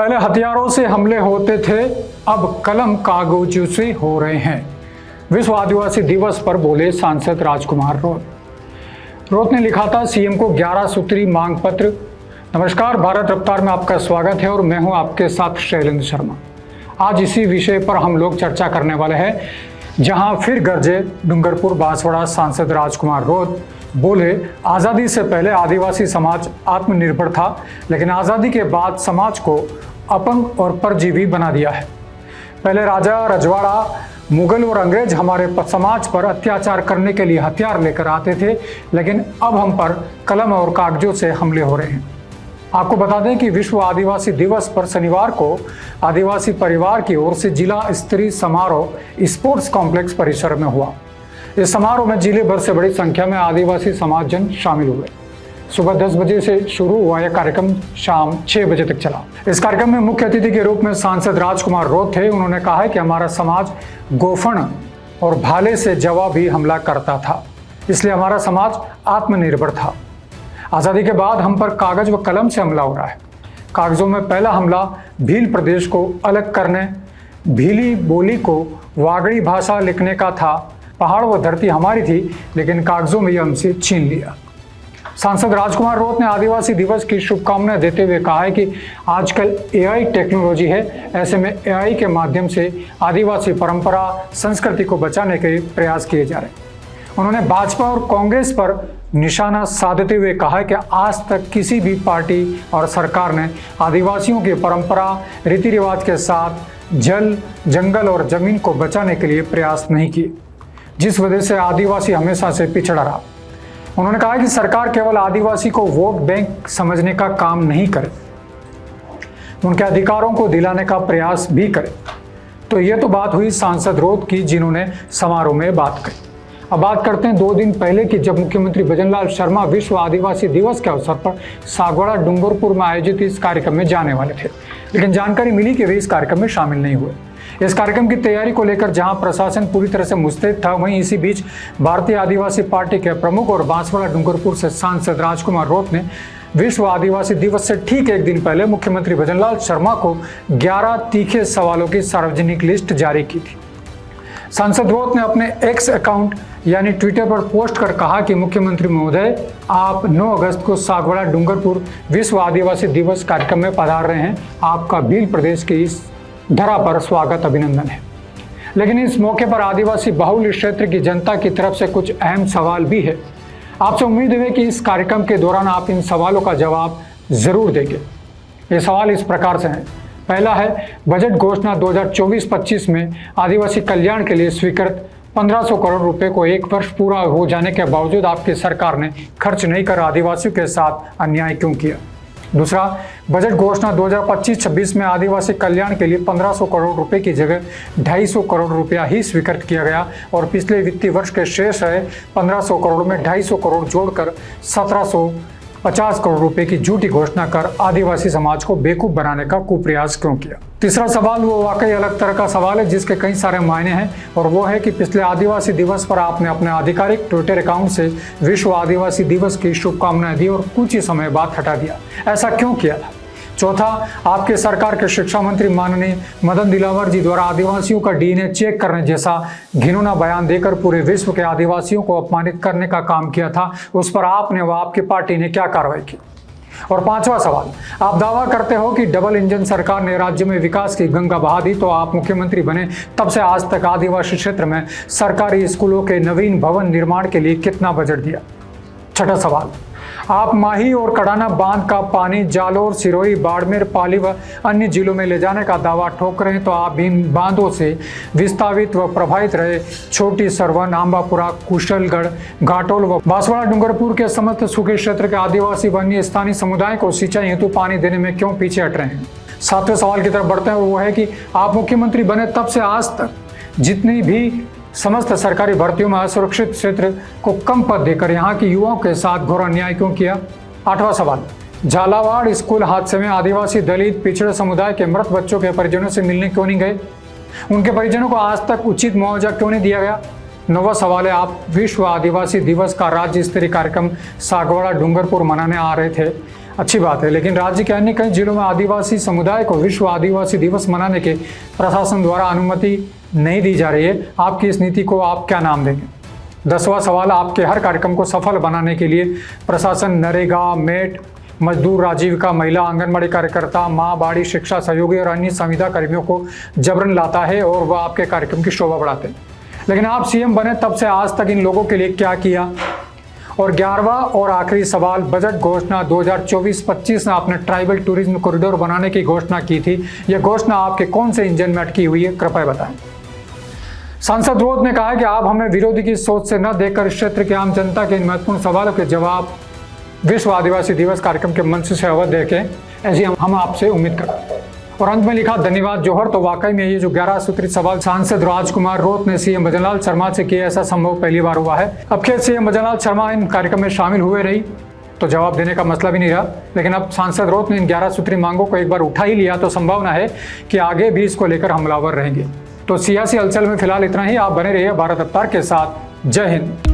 पहले हथियारों से हमले होते थे, अब कलम कागजों से हो रहे हैं। विश्व आदिवासी दिवस पर बोले सांसद राजकुमार रोत ने लिखा था सीएम को 11 सूत्री मांग पत्र। नमस्कार, भारत रफ्तार में आपका स्वागत है और मैं हूं आपके साथ शैलेंद्र शर्मा। आज इसी विषय पर हम लोग चर्चा करने वाले हैं, जहां फिर गरजे डूंगरपुर बांसवाड़ा। सांसद राजकुमार रोत बोले, आज़ादी से पहले आदिवासी समाज आत्मनिर्भर था, लेकिन आज़ादी के बाद समाज को अपंग और परजीवी बना दिया है। पहले राजा रजवाड़ा, मुगल और अंग्रेज हमारे समाज पर अत्याचार करने के लिए हथियार लेकर आते थे, लेकिन अब हम पर कलम और कागजों से हमले हो रहे हैं। आपको बता दें कि विश्व आदिवासी दिवस पर शनिवार को आदिवासी परिवार की ओर से जिला स्तरीय समारोह स्पोर्ट्स कॉम्प्लेक्स परिसर में हुआ। इस समारोह में जिले भर से बड़ी संख्या में आदिवासी समाजजन शामिल हुए। सुबह 10 बजे से शुरू हुआ यह कार्यक्रम शाम 6 बजे तक चला। इस कार्यक्रम में मुख्य अतिथि के रूप में सांसद राजकुमार रोत थे। उन्होंने कहा है कि हमारा समाज गोफन और भाले से जवाब भी हमला करता था, इसलिए हमारा समाज आत्मनिर्भर था। आज़ादी के बाद हम पर कागज व कलम से हमला हो रहा है। कागजों में पहला हमला भील प्रदेश को अलग करने, भीली बोली को वागड़ी भाषा लिखने का था। पहाड़ व धरती हमारी थी, लेकिन कागजों में हमसे छीन लिया। सांसद राजकुमार रोत ने आदिवासी दिवस की शुभकामनाएं देते हुए कहा है कि आजकल एआई टेक्नोलॉजी है, ऐसे में एआई के माध्यम से आदिवासी परंपरा संस्कृति को बचाने के प्रयास किए जा रहे हैं। उन्होंने भाजपा और कांग्रेस पर निशाना साधते हुए कहा है कि आज तक किसी भी पार्टी और सरकार ने आदिवासियों की परंपरा रीति रिवाज के साथ जल, जंगल और जमीन को बचाने के लिए प्रयास नहीं किए, जिस वजह से आदिवासी हमेशा से पिछड़ा रहा। उन्होंने कहा कि सरकार केवल आदिवासी को वोट बैंक समझने का काम नहीं करे, उनके अधिकारों को दिलाने का प्रयास भी करे। तो ये तो बात हुई सांसद रोत की, जिन्होंने समारोह में बात कही। अब बात करते हैं 2 दिन पहले की, जब मुख्यमंत्री भजनलाल शर्मा विश्व आदिवासी दिवस के अवसर पर सागवाड़ा डूंगरपुर में आयोजित इस कार्यक्रम में जाने वाले थे, लेकिन जानकारी मिली कि वे इस कार्यक्रम में शामिल नहीं हुए। इस कार्यक्रम की तैयारी को लेकर जहां प्रशासन पूरी तरह से मुस्तैद था, वहीं इसी बीच भारतीय आदिवासी पार्टी के प्रमुख और बांसवाड़ा डूंगरपुर से सांसद राजकुमार रोत ने विश्व आदिवासी दिवस से ठीक 1 दिन पहले मुख्यमंत्री भजनलाल शर्मा को 11 तीखे सवालों की सार्वजनिक लिस्ट जारी की थी। सांसद रोत ने अपने एक्स अकाउंट यानी ट्विटर पर पोस्ट कर कहा कि मुख्यमंत्री महोदय, आप 9 अगस्त को सागवाड़ा डूंगरपुर विश्व आदिवासी दिवस कार्यक्रम में पधार रहे हैं। आपका भील प्रदेश की इस धरा पर स्वागत, अभिनंदन है। लेकिन इस मौके पर आदिवासी बहुल क्षेत्र की जनता की तरफ से कुछ अहम सवाल भी है। आपसे उम्मीद है कि इस कार्यक्रम के दौरान आप इन सवालों का जवाब जरूर देंगे। ये सवाल इस प्रकार से हैं। पहला है, बजट घोषणा 2024-25 में आदिवासी कल्याण के लिए स्वीकृत 1500 करोड़ रुपए को 1 वर्ष पूरा हो जाने के बावजूद आपकी सरकार ने खर्च नहीं कर आदिवासियों के साथ अन्याय क्यों किया? दूसरा, बजट घोषणा 2025-26 में आदिवासी कल्याण के लिए 1500 करोड़ रुपए की जगह 250 करोड़ रुपया ही स्वीकृत किया गया और पिछले वित्तीय वर्ष के शेष है 1500 करोड़ में 250 करोड़ जोड़कर 1750 करोड़ रुपए की झूठी घोषणा कर आदिवासी समाज को बेवकूफ बनाने का कुप्रयास क्यों किया? तीसरा सवाल वो वाकई अलग तरह का सवाल है, जिसके कई सारे मायने हैं, और वो है कि पिछले आदिवासी दिवस पर आपने अपने आधिकारिक ट्विटर अकाउंट से विश्व आदिवासी दिवस की शुभकामनाएं दी और कुछ ही समय बाद हटा दिया। ऐसा क्यों किया था? चौथा, आपके सरकार के शिक्षा मंत्री माननीय मदन दिलावर जी द्वारा आदिवासियों का डीएनए चेक करने जैसा घिनौना बयान देकर पूरे विश्व के आदिवासियों को अपमानित करने का काम किया था, उस पर आपने व आपकी पार्टी ने क्या कार्रवाई की? और पांचवा सवाल, आप दावा करते हो कि डबल इंजन सरकार ने राज्य में विकास की गंगा बहा दी, तो आप मुख्यमंत्री बने तब से आज तक आदिवासी क्षेत्र में सरकारी स्कूलों के नवीन भवन निर्माण के लिए कितना बजट दिया? छठा सवाल, आप माही और कड़ाना बांध का पानी जालोर, सिरोही, बाड़मेर, पाली व अन्य जिलों में ले जाने का दावा ठोक रहे हैं, तो आप इन बांधों से विस्थापित व प्रभावित रहे छोटी सरवन, आंबापुरा, कुशलगढ़, घाटोल व बांसवाड़ा डूंगरपुर के समस्त सूखे क्षेत्र के आदिवासी व अन्य स्थानीय समुदाय को सिंचाई हेतु पानी देने में क्यों पीछे हट रहे हैं? 7वें सवाल की तरफ बढ़ते हैं, वो है कि आप मुख्यमंत्री बने तब से आज तक जितनी भी समस्त सरकारी भर्तियों में असुरक्षित क्षेत्र को कम पद देकर यहाँ के युवाओं के साथ घोर अन्याय क्यों किया? 8वां सवाल, झालावाड़ स्कूल हादसे में आदिवासी, दलित, पिछड़े समुदाय के मृत बच्चों के परिजनों से मिलने क्यों नहीं गए? उनके परिजनों को आज तक उचित मुआवजा क्यों नहीं दिया गया? 9वां सवाल है, आप विश्व आदिवासी दिवस का राज्य स्तरीय कार्यक्रम सागवाड़ा डूंगरपुर मनाने आ रहे थे, अच्छी बात है, लेकिन राज्य के अन्य कई जिलों में आदिवासी समुदाय को विश्व आदिवासी दिवस मनाने के प्रशासन द्वारा अनुमति नहीं दी जा रही है। आपकी इस नीति को आप क्या नाम देंगे? 10वां सवाल, आपके हर कार्यक्रम को सफल बनाने के लिए प्रशासन नरेगा, मेट, मजदूर आजीविका, महिला आंगनबाड़ी कार्यकर्ता, माँ बाड़ी शिक्षा सहयोगी और अन्य संविदा कर्मियों को जबरन लाता है और वह आपके कार्यक्रम की शोभा बढ़ाते हैं। लेकिन आप सीएम बने तब से आज तक इन लोगों के लिए क्या किया? और 11वां और आखिरी सवाल, बजट घोषणा 2024-25 में आपने ट्राइबल टूरिज्म कॉरिडोर बनाने की घोषणा की थी। यह घोषणा आपके कौन से इंजन में अटकी हुई है, कृपया बताएं। सांसद रोत ने कहा कि आप हमें विरोधी की सोच से न देखकर इस क्षेत्र की आम जनता के इन महत्वपूर्ण सवालों के जवाब विश्व आदिवासी दिवस कार्यक्रम के मंच से अवश्य देखें, ऐसी हम आपसे उम्मीद करते हैं। और अंत में लिखा, धन्यवाद जौहर। तो वाकई में ये जो 11 सूत्री सवाल सांसद राजकुमार रोत ने सीएम भजनलाल शर्मा से किया, ऐसा संभव पहली बार हुआ है। अब खैर सीएम भजनलाल शर्मा इन कार्यक्रम में शामिल हुए नहीं तो जवाब देने का मसला भी नहीं रहा, लेकिन अब सांसद रोत ने इन 11 सूत्री मांगों को एक बार उठा ही लिया तो संभावना है कि आगे भी इसको लेकर हमलावर रहेंगे। तो सियासी हलचल में फिलहाल इतना ही। आप बने रहिए भारत अवतार के साथ। जय हिंद।